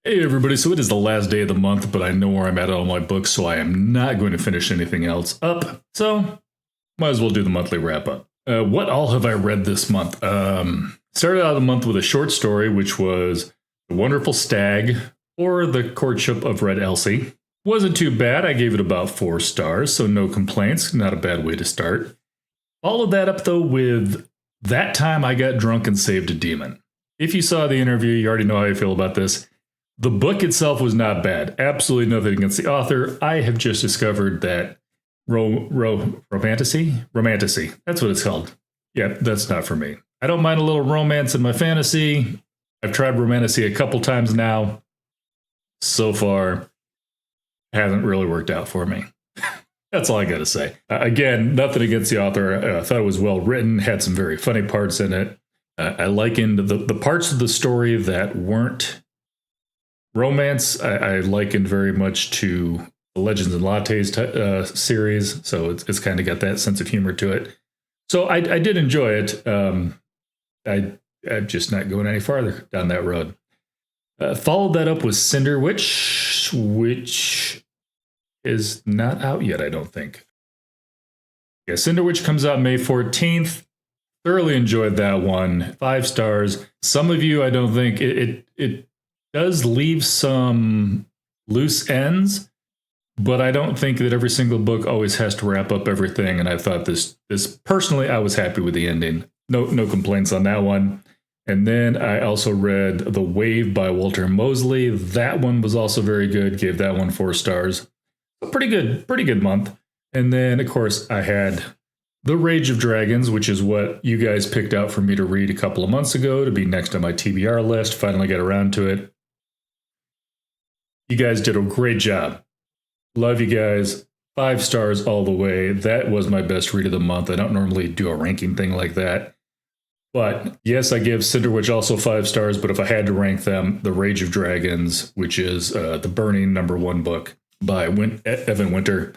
Hey everybody, so it is the last day of the month, but I know where I'm at on my books, so I am not going to finish anything else up. So, might as well do the monthly wrap up. What all have I read this month? Started out the month with a short story, which was The Wonderful Stag, or The Courtship of Red Elsie. Wasn't too bad, I gave it about 4 stars, so no complaints, not a bad way to start. Followed that up though with That Time I Got Drunk and Saved a Demon. If you saw the interview, you already know how I feel about this. The book itself was not bad. Absolutely nothing against the author. I have just discovered that romantasy? Romantasy. That's what it's called. Yeah, that's not for me. I don't mind a little romance in my fantasy. I've tried romantasy a couple times now. So far, hasn't really worked out for me. That's all I got to say. Again, nothing against the author. I thought it was well written, had some very funny parts in it. I likened the parts of the story that weren't romance, I likened very much to the Legends and Lattes series, so it's kind of got that sense of humor to it. So I did enjoy it. I'm just not going any farther down that road. Followed that up with Cinder Witch, which is not out yet, I don't think. Yeah, Cinder Witch comes out May 14th. Thoroughly enjoyed that one. 5 stars. Some of you, I don't think it does leave some loose ends, but I don't think that every single book always has to wrap up everything. And I thought this personally, I was happy with the ending. No complaints on that one. And then I also read The Wave by Walter Mosley. That one was also very good. Gave that one 4 stars. Pretty good month. And then, of course, I had The Rage of Dragons, which is what you guys picked out for me to read a couple of months ago to be next on my TBR list. Finally got around to it. You guys did a great job. Love you guys. 5 stars all the way. That was my best read of the month. I don't normally do a ranking thing like that. But yes, I give Cinder Witch also 5 stars, but if I had to rank them, The Rage of Dragons, which is the Burning #1 book by Evan Winter,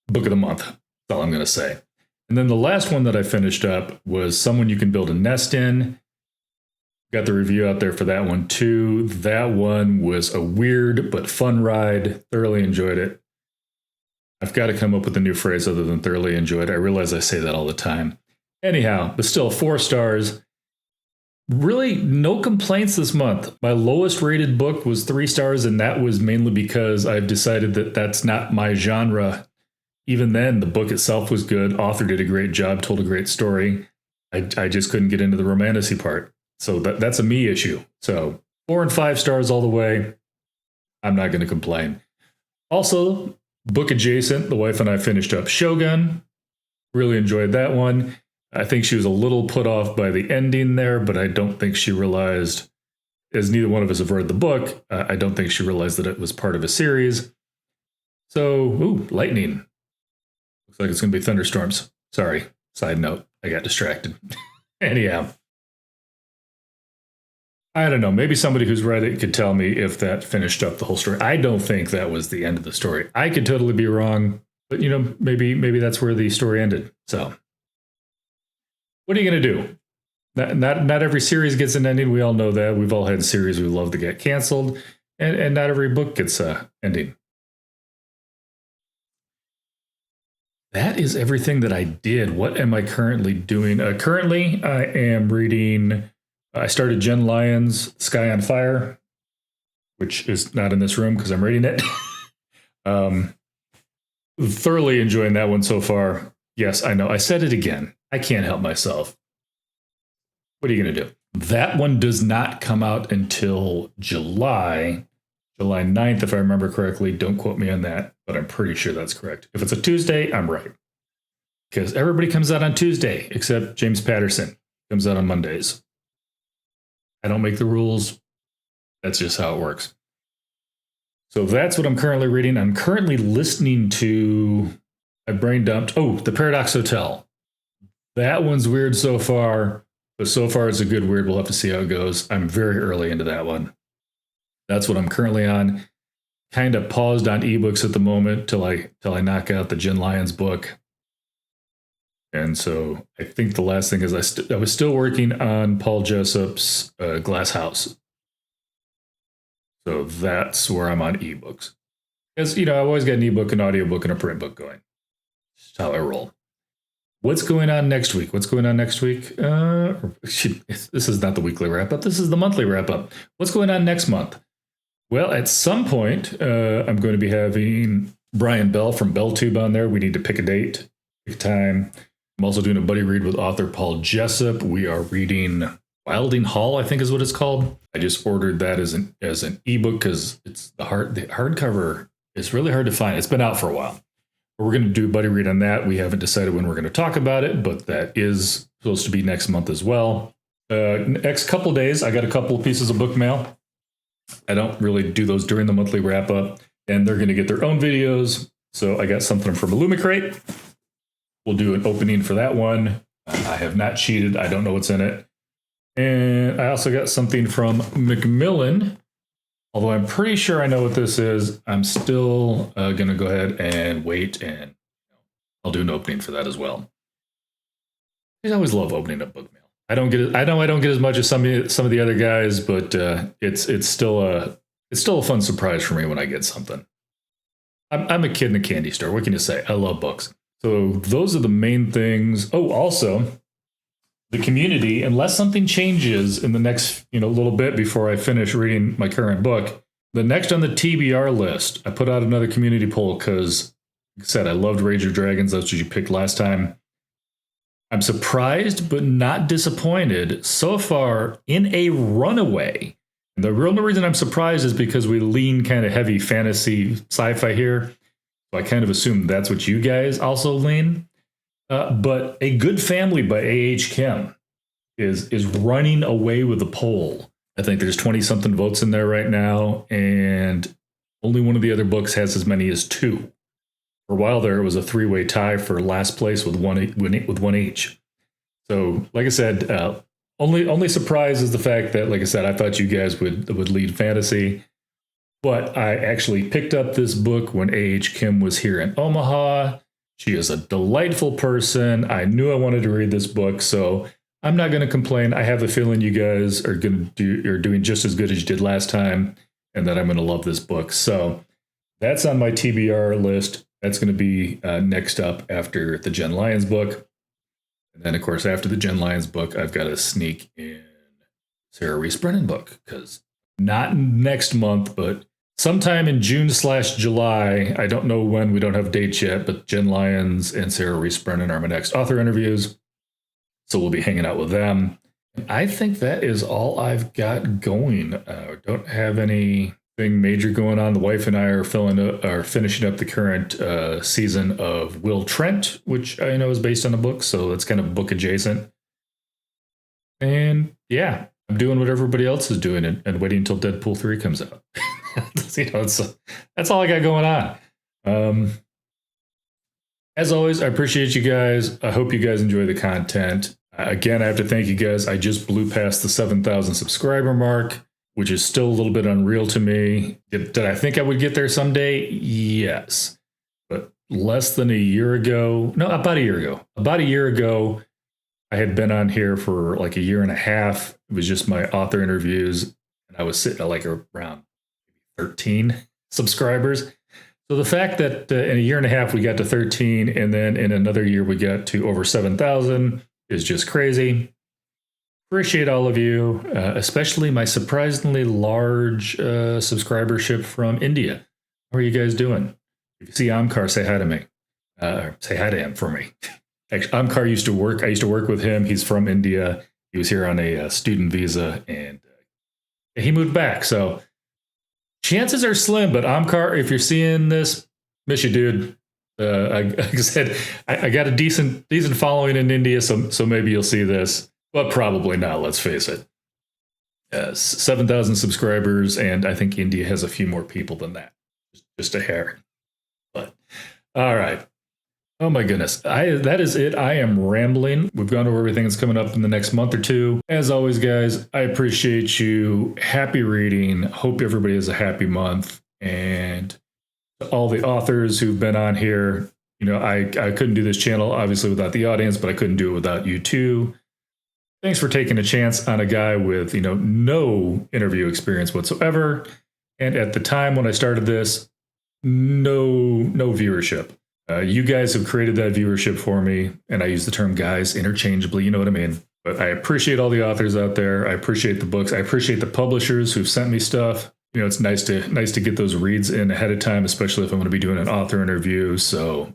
book of the month. That's all I'm going to say. And then the last one that I finished up was Someone You Can Build a Nest In. Got the review out there for that one too. That one was a weird but fun ride. Thoroughly enjoyed it. I've got to come up with a new phrase other than thoroughly enjoyed. I realize I say that all the time. Anyhow, but still 4 stars. Really no complaints this month. My lowest rated book was 3 stars, and that was mainly because I've decided that that's not my genre. Even then, the book itself was good. Author did a great job, told a great story. I just couldn't get into the romantasy part. So that's a me issue. So 4 and 5 stars all the way. I'm not going to complain. Also, book adjacent, the wife and I finished up Shogun. Really enjoyed that one. I think she was a little put off by the ending there, but I don't think she realized, as neither one of us have read the book, I don't think she realized that it was part of a series. So, lightning. Looks like it's going to be thunderstorms. Sorry. Side note, I got distracted. Anyhow. I don't know. Maybe somebody who's read it could tell me if that finished up the whole story. I don't think that was the end of the story. I could totally be wrong, but maybe that's where the story ended. So, what are you going to do? Not every series gets an ending. We all know that. We've all had series we love to get canceled, and not every book gets a ending. That is everything that I did. What am I currently doing? Currently, I am reading. I started Jen Lyon's Sky on Fire, which is not in this room because I'm reading it. Thoroughly enjoying that one so far. Yes, I know. I said it again. I can't help myself. What are you going to do? That one does not come out until July 9th, if I remember correctly. Don't quote me on that, but I'm pretty sure that's correct. If it's a Tuesday, I'm right. Because everybody comes out on Tuesday, except James Patterson comes out on Mondays. I don't make the rules. That's just how it works. So that's what I'm currently reading. I'm currently listening to, I brain dumped, The Paradox Hotel. That one's weird so far, but so far it's a good weird. We'll have to see how it goes. I'm very early into that one. That's what I'm currently on. Kind of paused on ebooks at the moment till I knock out the Jen Lyons book. And so I think the last thing is I was still working on Paul Jessup's Glass House. So that's where I'm on ebooks. Because, I've always got an ebook, an audiobook, and a print book going. That's how I roll. What's going on next week? This is not the weekly wrap-up. This is the monthly wrap-up. What's going on next month? Well, at some point, I'm going to be having Brian Bell from BellTube on there. We need to pick a date, pick a time. I'm also doing a buddy read with author Paul Jessup. We are reading Wilding Hall, I think is what it's called. I just ordered that as an ebook because it's the hardcover is really hard to find. It's been out for a while. But we're going to do a buddy read on that. We haven't decided when we're going to talk about it, but that is supposed to be next month as well. Next couple days, I got a couple of pieces of book mail. I don't really do those during the monthly wrap up, and they're going to get their own videos. So I got something from Illumicrate. We'll do an opening for that one. I have not cheated. I don't know what's in it. And I also got something from Macmillan. Although I'm pretty sure I know what this is, I'm still going to go ahead and wait, and I'll do an opening for that as well. I always love opening up book mail. I know I don't get as much as some of the other guys, but it's still a fun surprise for me when I get something. I'm a kid in a candy store. What can you say? I love books. So those are the main things. Oh, also, the community, unless something changes in the next little bit before I finish reading my current book, the next on the TBR list, I put out another community poll because, like I said, I loved Rage of Dragons. That's what you picked last time. I'm surprised but not disappointed so far in a runaway. The real reason I'm surprised is because we lean kind of heavy fantasy sci-fi here. So I kind of assume that's what you guys also lean. But A Good Family by A.H. Kim is running away with the poll. I think there's 20-something votes in there right now, and only one of the other books has as many as 2. For a while there, it was a 3-way tie for last place with one each. So, like I said, only surprise is the fact that, like I said, I thought you guys would lead fantasy. But I actually picked up this book when A.H. Kim was here in Omaha. She is a delightful person. I knew I wanted to read this book, so I'm not going to complain. I have a feeling you guys are doing just as good as you did last time, and that I'm going to love this book. So that's on my TBR list. That's going to be next up after the Jen Lyons book. And then, of course, after the Jen Lyons book, I've got to sneak in Sarah Reese Brennan book, because not next month, but sometime in June/July, I don't know when, we don't have dates yet, but Jen Lyons and Sarah Reese Brennan are my next author interviews. So we'll be hanging out with them. I think that is all I've got going. Don't have anything major going on. The wife and I are finishing up the current season of Will Trent, which I know is based on a book, so it's kind of book adjacent. And yeah, I'm doing what everybody else is doing and waiting until Deadpool 3 comes out. That's all I got going on. As always, I appreciate you guys. I hope you guys enjoy the content. Again, I have to thank you guys. I just blew past the 7,000 subscriber mark, which is still a little bit unreal to me. Did I think I would get there someday? Yes. But less than a year ago, no, about a year ago, I had been on here for like a year and a half. It was just my author interviews, and I was sitting at like around 13 subscribers. So the fact that in a year and a half we got to 13, and then in another year we got to over 7,000 is just crazy. Appreciate all of you, especially my surprisingly large subscribership from India. How are you guys doing? If you see Amkar, say hi to me. Say hi to him for me. Actually, Amkar I used to work with him. He's from India. He was here on a student visa, and he moved back. So chances are slim, but Amkar, if you're seeing this, miss you, dude. Like I said, I got a decent following in India, so maybe you'll see this, but probably not. Let's face it. 7,000 subscribers, and I think India has a few more people than that, just a hair. But all right. Oh my goodness. That is it. I am rambling. We've gone over everything that's coming up in the next month or two. As always, guys, I appreciate you. Happy reading. Hope everybody has a happy month. And to all the authors who've been on here, I couldn't do this channel obviously without the audience, but I couldn't do it without you too. Thanks for taking a chance on a guy with, no interview experience whatsoever. And at the time when I started this, no viewership. You guys have created that viewership for me, and I use the term guys interchangeably, you know what I mean? But I appreciate all the authors out there. I appreciate the books. I appreciate the publishers who've sent me stuff. You know, it's nice to get those reads in ahead of time, especially if I'm going to be doing an author interview. So,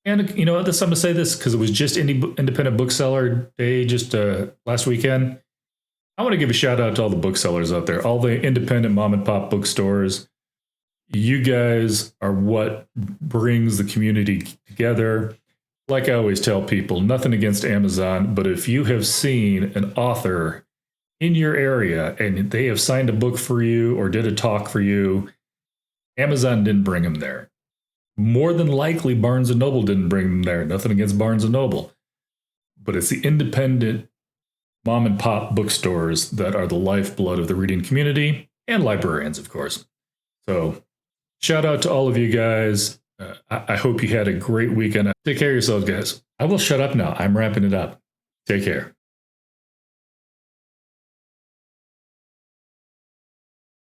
and you know what, I'm going to say this because it was just Independent Bookseller Day just last weekend. I want to give a shout out to all the booksellers out there, all the independent mom and pop bookstores. You guys are what brings the community together. Like I always tell people, nothing against Amazon, but if you have seen an author in your area and they have signed a book for you or did a talk for you, Amazon didn't bring them there. More than likely, Barnes & Noble didn't bring them there. Nothing against Barnes & Noble. But it's the independent mom and pop bookstores that are the lifeblood of the reading community, and librarians, of course. So shout out to all of you guys. I hope you had a great weekend. Take care of yourselves, guys. I will shut up now. I'm wrapping it up. Take care.